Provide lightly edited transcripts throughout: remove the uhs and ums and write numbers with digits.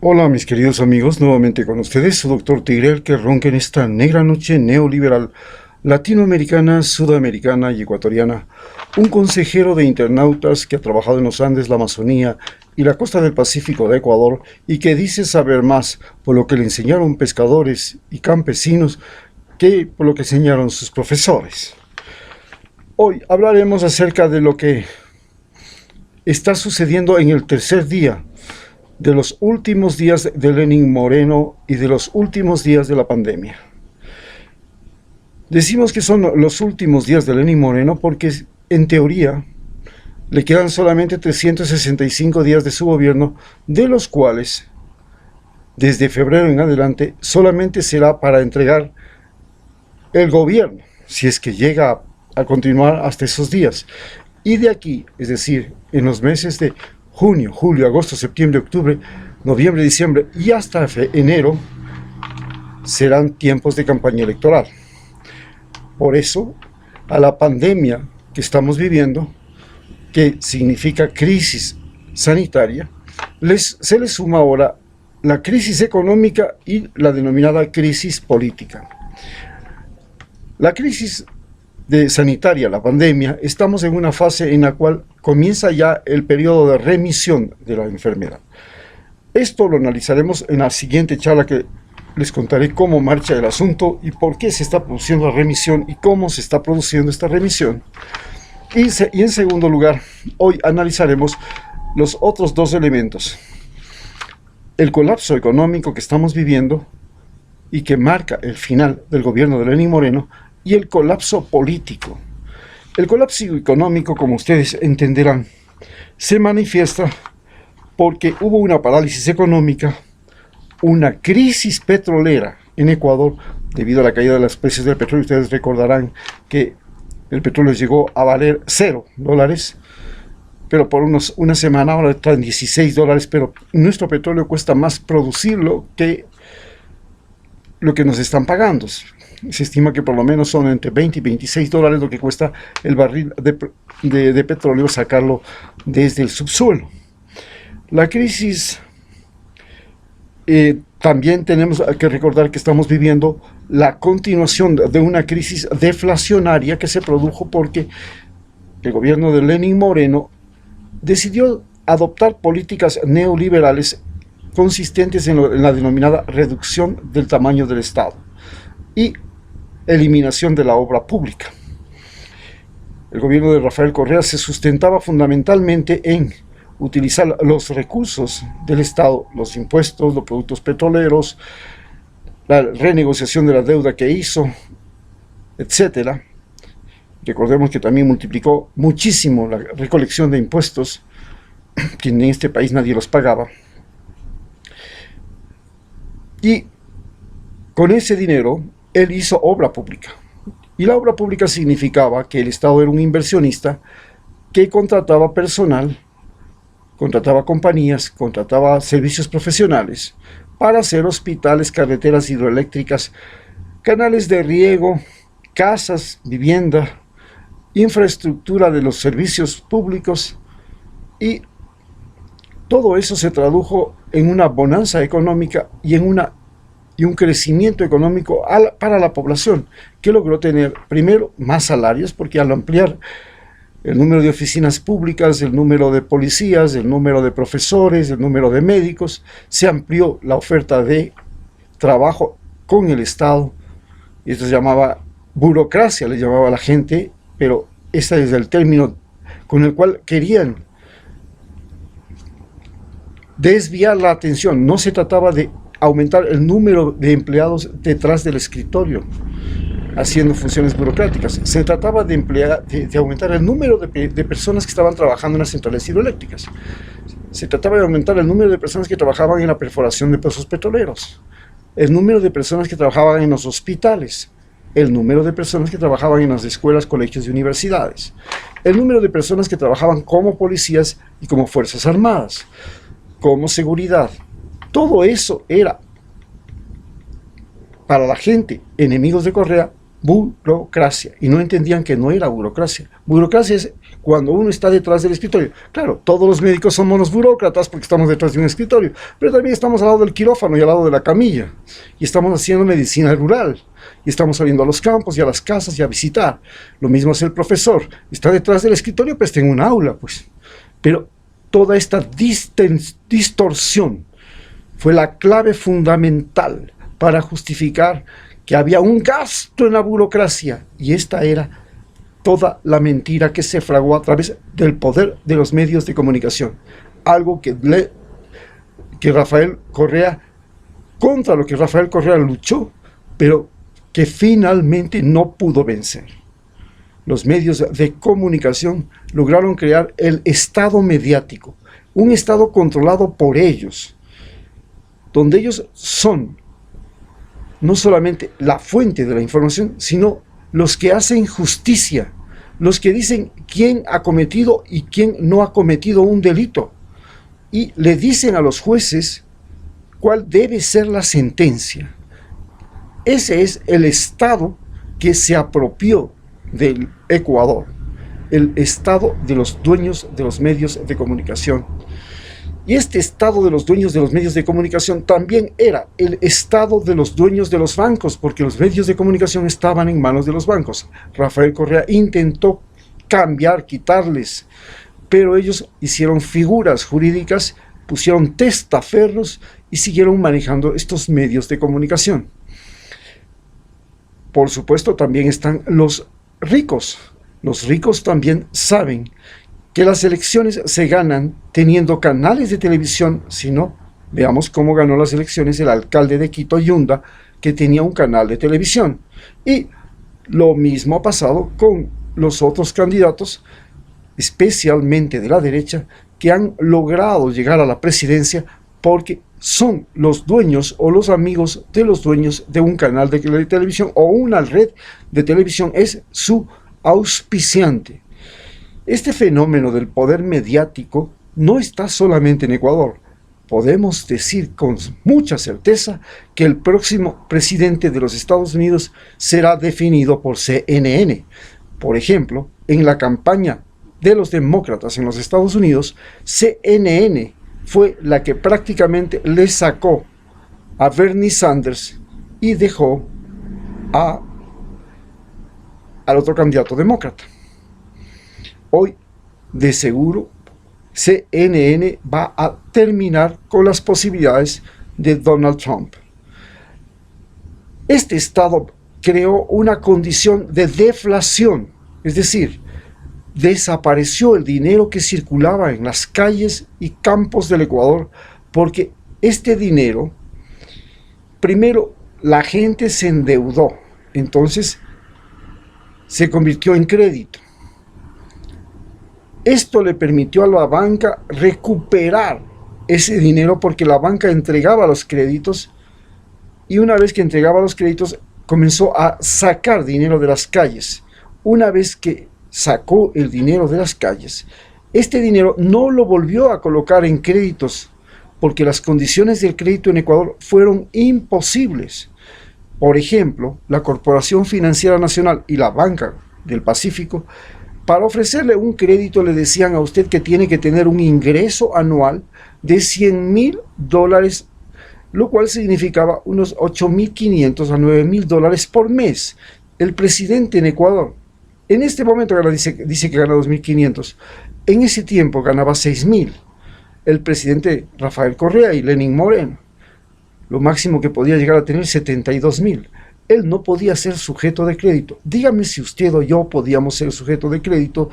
Hola mis queridos amigos, nuevamente con ustedes su doctor Tigre, que ronca en esta negra noche neoliberal, latinoamericana, sudamericana y ecuatoriana, un consejero de internautas que ha trabajado en los Andes, la Amazonía y la costa del Pacífico de Ecuador y que dice saber más por lo que le enseñaron pescadores y campesinos que por lo que enseñaron sus profesores. Hoy hablaremos acerca de lo que está sucediendo en el tercer día de los últimos días de Lenín Moreno y de los últimos días de la pandemia. Decimos que son los últimos días de Lenín Moreno porque, en teoría, le quedan solamente 365 días de su gobierno, de los cuales, desde febrero en adelante, solamente será para entregar el gobierno, si es que llega a continuar hasta esos días. Y de aquí, es decir, en los meses de junio, julio, agosto, septiembre, octubre, noviembre, diciembre y hasta enero, serán tiempos de campaña electoral. Por eso, a la pandemia que estamos viviendo, que significa crisis sanitaria, se le suma ahora la crisis económica y la denominada crisis política. La crisis sanitaria, la pandemia, estamos en una fase en la cual comienza ya el periodo de remisión de la enfermedad. Esto lo analizaremos en la siguiente charla, que les contaré cómo marcha el asunto y por qué se está produciendo la remisión y cómo se está produciendo esta remisión. Y en segundo lugar, hoy analizaremos los otros dos elementos: el colapso económico que estamos viviendo y que marca el final del gobierno de Lenín Moreno, y el colapso político. El colapso económico, como ustedes entenderán, se manifiesta porque hubo una parálisis económica, una crisis petrolera en Ecuador debido a la caída de los precios del petróleo. Ustedes recordarán que el petróleo llegó a valer $0, pero por una semana ahora está en $16, pero nuestro petróleo cuesta más producirlo que lo que nos están pagando. Se estima que por lo menos son entre $20 y $26 lo que cuesta el barril de petróleo, sacarlo desde el subsuelo. La crisis, también tenemos que recordar que estamos viviendo la continuación de una crisis deflacionaria que se produjo porque el gobierno de Lenín Moreno decidió adoptar políticas neoliberales consistentes en la denominada reducción del tamaño del Estado y eliminación de la obra pública. El gobierno de Rafael Correa se sustentaba fundamentalmente en utilizar los recursos del Estado, los impuestos, los productos petroleros, la renegociación de la deuda que hizo, etcétera. Recordemos que también multiplicó muchísimo la recolección de impuestos, que en este país nadie los pagaba. Y con ese dinero él hizo obra pública. Y la obra pública significaba que el Estado era un inversionista que contrataba personal, contrataba compañías, contrataba servicios profesionales para hacer hospitales, carreteras hidroeléctricas, canales de riego, casas, vivienda, infraestructura de los servicios públicos, y todo eso se tradujo en una bonanza económica y un crecimiento económico para la población, que logró tener primero más salarios, porque al ampliar el número de oficinas públicas, el número de policías, el número de profesores, el número de médicos, se amplió la oferta de trabajo con el Estado. Y esto se llamaba burocracia, le llamaba a la gente, pero este es el término con el cual querían desviar la atención. No se trataba de aumentar el número de empleados detrás del escritorio haciendo funciones burocráticas, se trataba de aumentar el número de personas que estaban trabajando en las centrales hidroeléctricas, se trataba de aumentar el número de personas que trabajaban en la perforación de pozos petroleros, el número de personas que trabajaban en los hospitales, el número de personas que trabajaban en las escuelas, colegios y universidades, el número de personas que trabajaban como policías y como fuerzas armadas, como seguridad. Todo eso era, para la gente, enemigos de Correa, burocracia, y no entendían que no era burocracia. Burocracia es cuando uno está detrás del escritorio. Claro, todos los médicos somos los burócratas porque estamos detrás de un escritorio, pero también estamos al lado del quirófano y al lado de la camilla, y estamos haciendo medicina rural, y estamos saliendo a los campos y a las casas y a visitar. Lo mismo es el profesor, está detrás del escritorio, pero está en un aula, pues. Pero toda esta distorsión fue la clave fundamental para justificar que había un gasto en la burocracia, y esta era toda la mentira que se fraguó a través del poder de los medios de comunicación. Algo que Rafael Correa, contra lo que Rafael Correa luchó, pero que finalmente no pudo vencer. Los medios de comunicación lograron crear el Estado mediático, un Estado controlado por ellos, donde ellos son no solamente la fuente de la información, sino los que hacen justicia, los que dicen quién ha cometido y quién no ha cometido un delito, y le dicen a los jueces cuál debe ser la sentencia. Ese es el Estado que se apropió del Ecuador, el Estado de los dueños de los medios de comunicación. Y este Estado de los dueños de los medios de comunicación también era el Estado de los dueños de los bancos, porque los medios de comunicación estaban en manos de los bancos. Rafael Correa intentó cambiar, quitarles, pero ellos hicieron figuras jurídicas, pusieron testaferros y siguieron manejando estos medios de comunicación. Por supuesto, también están los ricos. Los ricos también saben que las elecciones se ganan teniendo canales de televisión. Si no, veamos cómo ganó las elecciones el alcalde de Quito, Yunda, que tenía un canal de televisión. Y lo mismo ha pasado con los otros candidatos, especialmente de la derecha, que han logrado llegar a la presidencia porque son los dueños o los amigos de los dueños de un canal de televisión o una red de televisión, es su auspiciante. Este fenómeno del poder mediático no está solamente en Ecuador. Podemos decir con mucha certeza que el próximo presidente de los Estados Unidos será definido por CNN. Por ejemplo, en la campaña de los demócratas en los Estados Unidos, CNN fue la que prácticamente le sacó a Bernie Sanders y dejó al otro candidato demócrata. Hoy, de seguro, CNN va a terminar con las posibilidades de Donald Trump. Este Estado creó una condición de deflación, es decir, desapareció el dinero que circulaba en las calles y campos del Ecuador, porque este dinero, primero, la gente se endeudó, entonces se convirtió en crédito. Esto le permitió a la banca recuperar ese dinero porque la banca entregaba los créditos, y una vez que entregaba los créditos comenzó a sacar dinero de las calles. Una vez que sacó el dinero de las calles, este dinero no lo volvió a colocar en créditos porque las condiciones del crédito en Ecuador fueron imposibles. Por ejemplo, la Corporación Financiera Nacional y la Banca del Pacífico, para ofrecerle un crédito le decían a usted que tiene que tener un ingreso anual de $100,000, lo cual significaba unos 8.500 a 9.000 por mes. El presidente en Ecuador, en este momento dice que gana 2.500, en ese tiempo ganaba 6.000. El presidente Rafael Correa y Lenín Moreno, lo máximo que podía llegar a tener 72.000. Él no podía ser sujeto de crédito. Dígame si usted o yo podíamos ser sujeto de crédito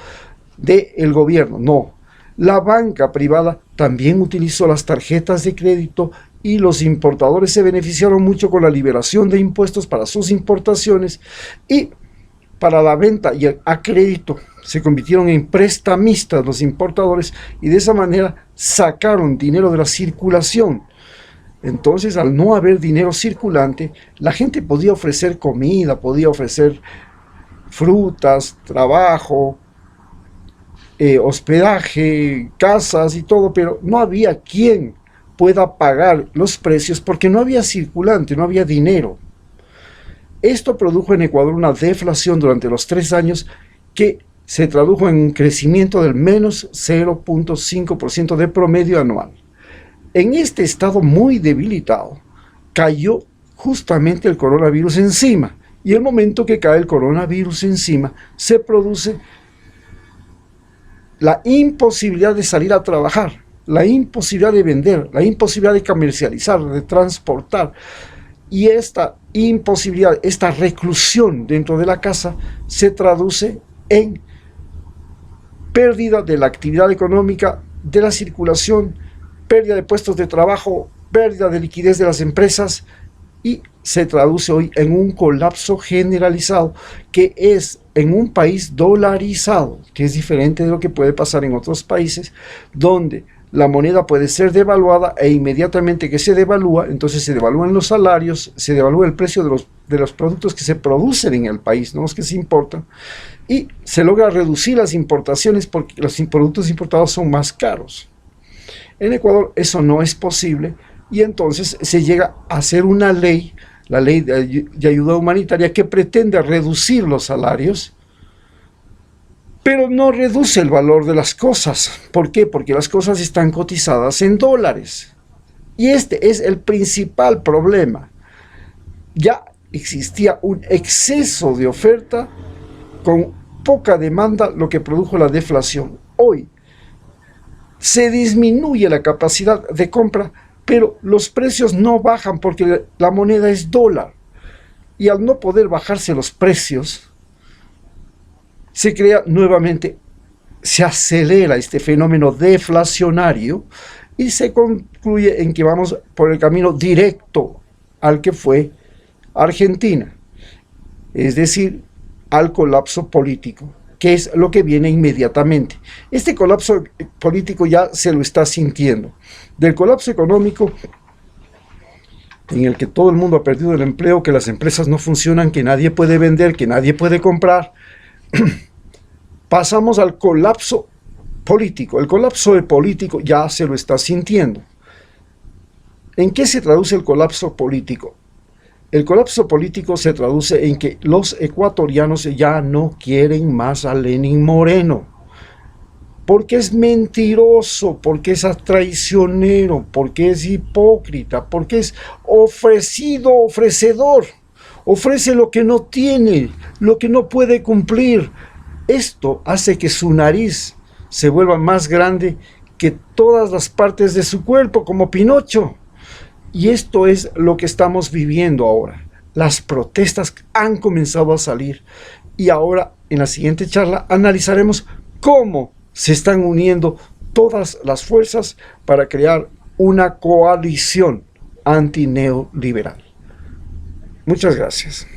del gobierno. No. La banca privada también utilizó las tarjetas de crédito y los importadores se beneficiaron mucho con la liberación de impuestos para sus importaciones, y para la venta y a crédito se convirtieron en prestamistas los importadores, y de esa manera sacaron dinero de la circulación. Entonces, al no haber dinero circulante, la gente podía ofrecer comida, podía ofrecer frutas, trabajo, hospedaje, casas y todo, pero no había quien pueda pagar los precios porque no había circulante, no había dinero. Esto produjo en Ecuador una deflación durante los 3 años que se tradujo en un crecimiento del menos 0.5% de promedio anual. En este estado muy debilitado, cayó justamente el coronavirus encima. Y el momento que cae el coronavirus encima, se produce la imposibilidad de salir a trabajar, la imposibilidad de vender, la imposibilidad de comercializar, de transportar. Y esta imposibilidad, esta reclusión dentro de la casa, se traduce en pérdida de la actividad económica, de la circulación, pérdida de puestos de trabajo, pérdida de liquidez de las empresas, y se traduce hoy en un colapso generalizado, que es en un país dolarizado, que es diferente de lo que puede pasar en otros países, donde la moneda puede ser devaluada e inmediatamente que se devalúa, entonces se devalúan los salarios, se devalúa el precio de los productos que se producen en el país, no los que se importan, y se logra reducir las importaciones porque los productos importados son más caros. En Ecuador eso no es posible, y entonces se llega a hacer una ley, la ley de ayuda humanitaria, que pretende reducir los salarios, pero no reduce el valor de las cosas. ¿Por qué? Porque las cosas están cotizadas en dólares. Y este es el principal problema. Ya existía un exceso de oferta con poca demanda, lo que produjo la deflación. Hoy se disminuye la capacidad de compra, pero los precios no bajan porque la moneda es dólar. Y al no poder bajarse los precios, se crea nuevamente, se acelera este fenómeno deflacionario y se concluye en que vamos por el camino directo al que fue Argentina, es decir, al colapso político, que es lo que viene inmediatamente. Este colapso político ya se lo está sintiendo. Del colapso económico, en el que todo el mundo ha perdido el empleo, que las empresas no funcionan, que nadie puede vender, que nadie puede comprar, pasamos al colapso político. El colapso político ya se lo está sintiendo. ¿En qué se traduce el colapso político? El colapso político se traduce en que los ecuatorianos ya no quieren más a Lenín Moreno, porque es mentiroso, porque es traicionero, porque es hipócrita, porque es ofrecedor, ofrece lo que no tiene, lo que no puede cumplir. Esto hace que su nariz se vuelva más grande que todas las partes de su cuerpo, como Pinocho. Y esto es lo que estamos viviendo ahora. Las protestas han comenzado a salir, y ahora en la siguiente charla analizaremos cómo se están uniendo todas las fuerzas para crear una coalición antineoliberal. Muchas gracias.